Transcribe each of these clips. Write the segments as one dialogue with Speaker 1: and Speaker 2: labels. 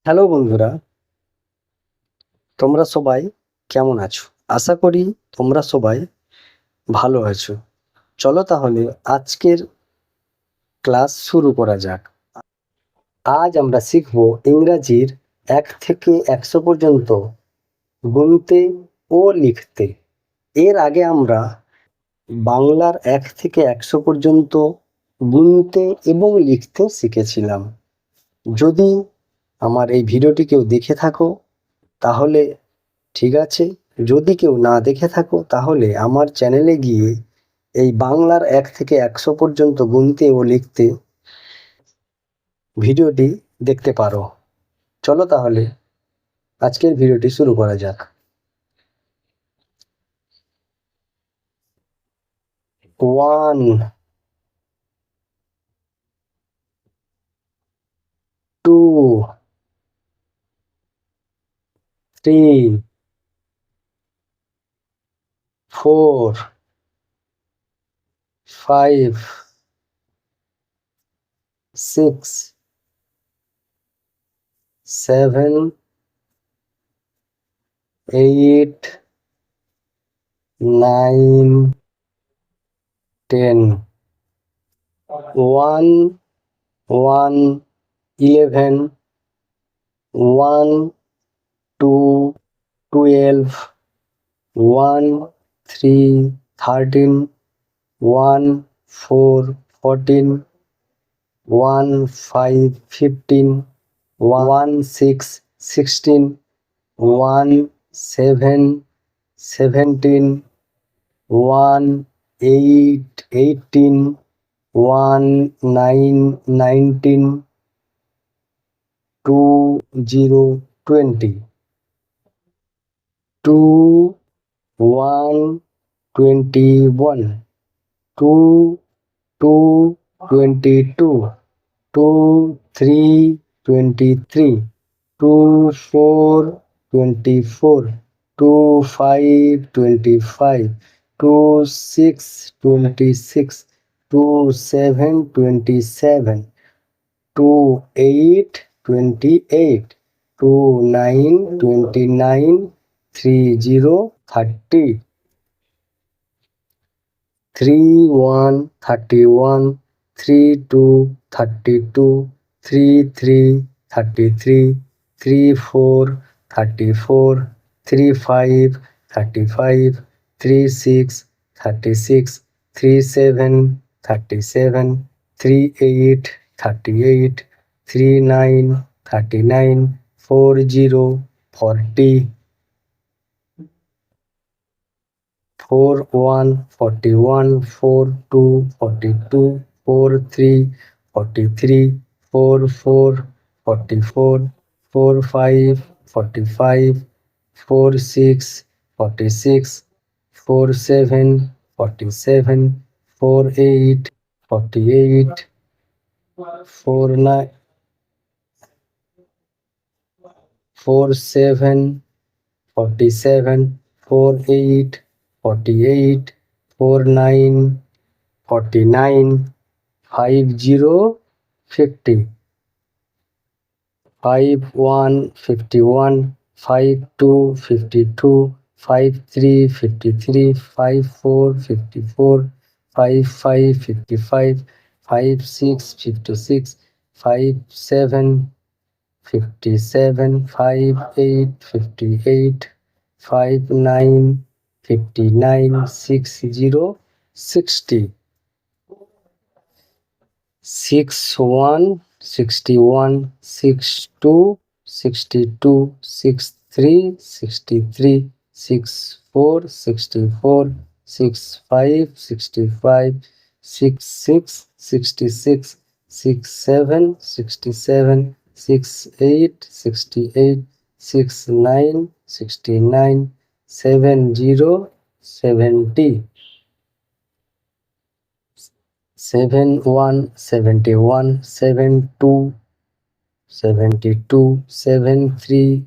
Speaker 1: Hello বন্ধুরা, তোমরা সবাই কেমন আছো? আশা করি তোমরা সবাই ভালো আছো। চলো তাহলে আজকের ক্লাস শুরু করা যাক। আজ আমরা শিখব ইংরাজির ১ থেকে ১০০ পর্যন্ত গুনতে ও লিখতে। এর আগে আমরা বাংলার ১ থেকে ১০০ পর্যন্ত গুনতে এবং লিখতে শিখেছিলাম। যদি আমার এই ভিডিওটি কেউ দেখে থাকো তাহলে ঠিক আছে, যদি কেউ না দেখে থাকো তাহলে আমার চ্যানেলে গিয়ে এই বাংলার ১ থেকে ১০০ পর্যন্ত গুনতে ও লিখতে ভিডিওটি দেখতে পারো। চলো তাহলে আজকের ভিডিওটি শুরু করা যাক। 1 2 3 4 5 6 7 8 9 10 1 1 11 1 2 12 1 3 13 1 4 14 1 5 15 1 6 16 1 7 17 1 8 18 1 9 19 2 0 20 2 1 21 2 2 22 2 3 23 2 4 24 2 5 25 2 6 26 2 7 27 2 8 28 2 9 29 3 0 30 3 1 31 3 2 32 3 3 33 3 4 34 3 5 35 3 6 36 3 7 37 3 8 38 3 9 39 4 0 40 4 1 41 4 2 42 4 3 43 4 4 44 4 5 45 4 6 46 4 7 47 4 8 48 4 9 4 7 47 4 8 48 4 9 49 5 0 50 5 1 51 5 2 52 5 3 53 5 4 54 5 5 55 5 6 56 5 7 57 5 8 58 5 9 59 6 0 60 6 1 61 6 2 62 6 3 63 6 4 64 6 5 65 6 6 66 6 7 67 6 8 68 6 9 69 7 0 70 7 1 71 7 2 72 7 3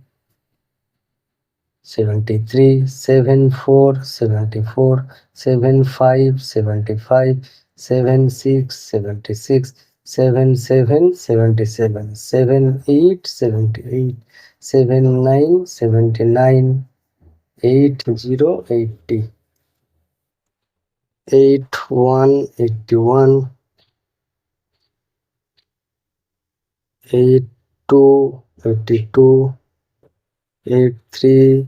Speaker 1: 73 7 4 74 7 5 75 7 6 76 7 7 77, 7 8 78, 7 9 79, 8 0 80, 8 1 81, 8 2 82, 8 3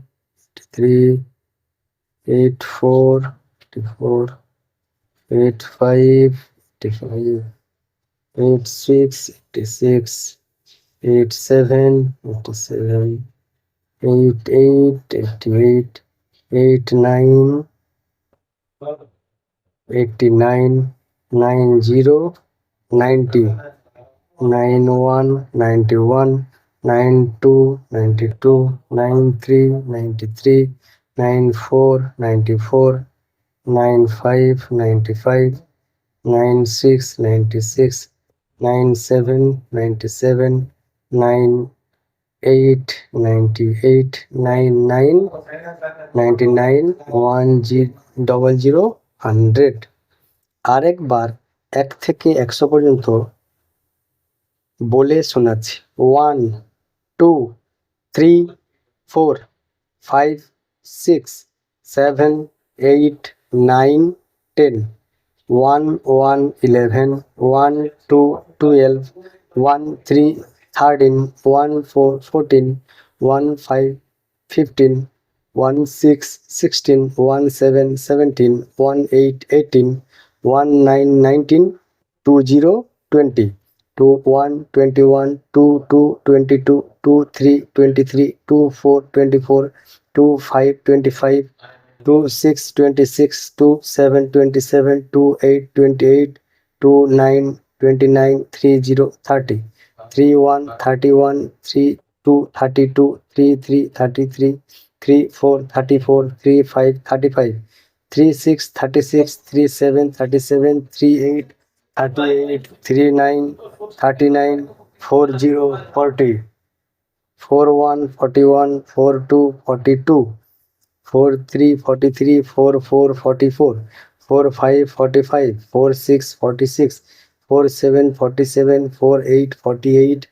Speaker 1: 83, 8 4 84, 8 5 85, 8 6 86, 8 7 87, 8 8 88, 8 9 89, 90 90, 91 91, 92 92, 93 93, 94 94, 95 95, 96 96, 97 97, 98 98, 99 99, 100 100। আরেকবার 1 থেকে 100 পর্যন্ত বলে শোনাচ্ছি। 1 2 3 4 5 6 7 8 9 10, 1 1 11, 1 2 12, 1 3 13, 1 4 14, 1 5 15, 1 6 16, 1 7 17, 1 8 18, 1 9 19, 20 20, 21 21, 22 22, 23 23, 24 24, 25 25, 26 26, 27 27, 28 28, 29 29, 30 30, 31 31, 32 32, 33 33, 34 34, 35 35, 36 36, 37 37, 38 38, 39 39, 40 40, 41 41, 42 42, 43 43, 44 44, 45 45, 46 46, 47 47, 48 48,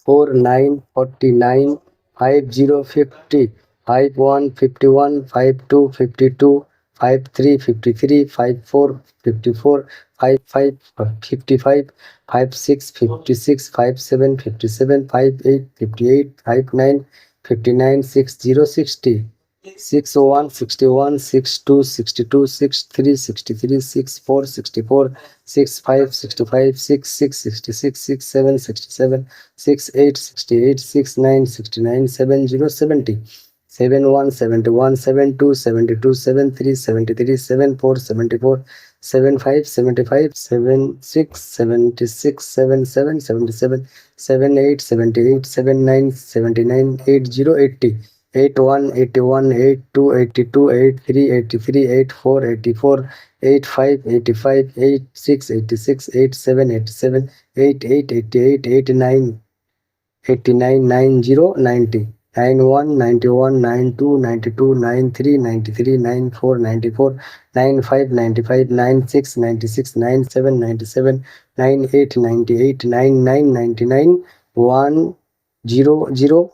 Speaker 1: 49 49, 50 50, 51 51, 52 52, 53 53, 54 54, 55 55, 56 56, 57 57, 58 58, 59 59, 60 60, 61 61, 62 62, 63 63, 64 64, 65 65, 66 66, 67 67, 68 68, 69 69, 70 70, 71 71, 72 72, 73 73, 74 74, 75 75, 76 76, 77 77, 78 78, 79 79, 80 80, 81 81, 82 82, 83 83, 84 84, 85 85, 86 86, 87 87, 88 88, 89 89, 90 90, 91 91, 92 92, 93 93, 94 94, 95 95, 96 96, 97 97, 98 98, 99 99, 100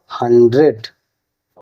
Speaker 1: 100।